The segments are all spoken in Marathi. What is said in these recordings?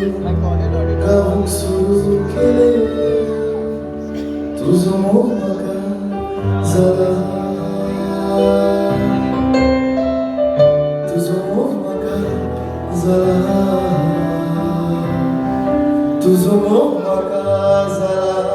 गाऊन सुरू केले तुझं मोह का झाला तुझं मोह का झाला तुझं मोह का झाला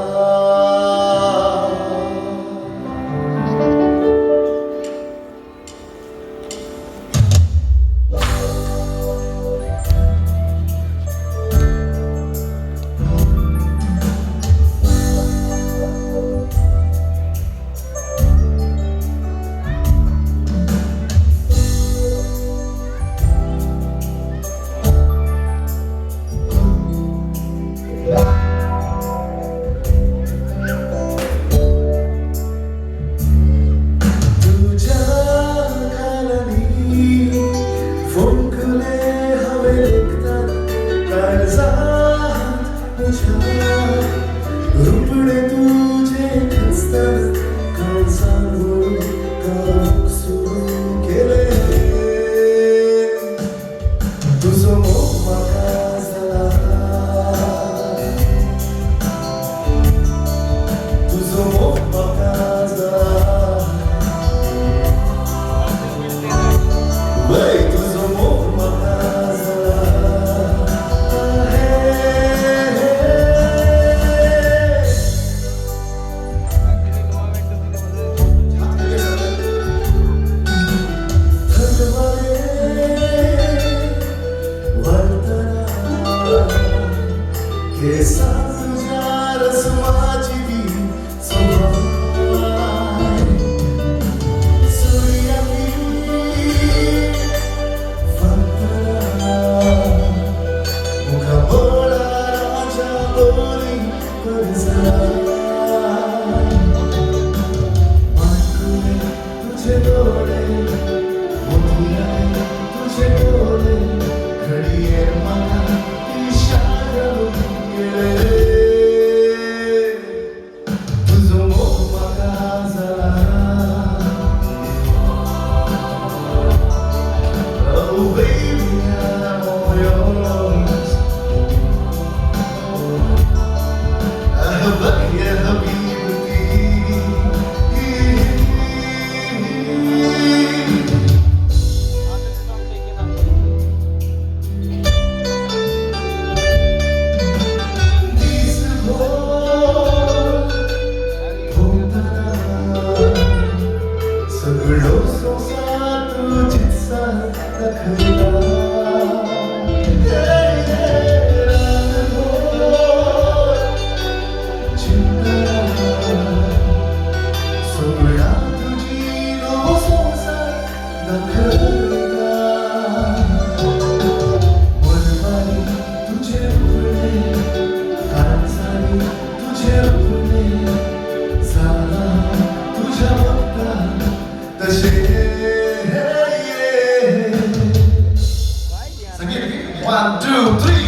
रुपडे तुझे खचतात काळजावर गाऊन सुरू केले तुझं मोह का झाला तुझं मोह का झाला वय तुझं मोह का झाला केसा तुझ्या रसमाची दी सोहाय सूर्यानी फंतरा मुखा बोळा राजा बोली परसाय माटुले तुझे डोळे मोठुले तुझे डोळे घडीये मला तुझं मोह का झाला Oh baby I'm all yours أحبك يا حبيبتي सगळं संसार तुझीचा दाखला चिंता सगळा तुझी नो संसार दाखला मनमानी तुझे फुले कांसारी तुझे फुले झाला तुझ्या One, two, three.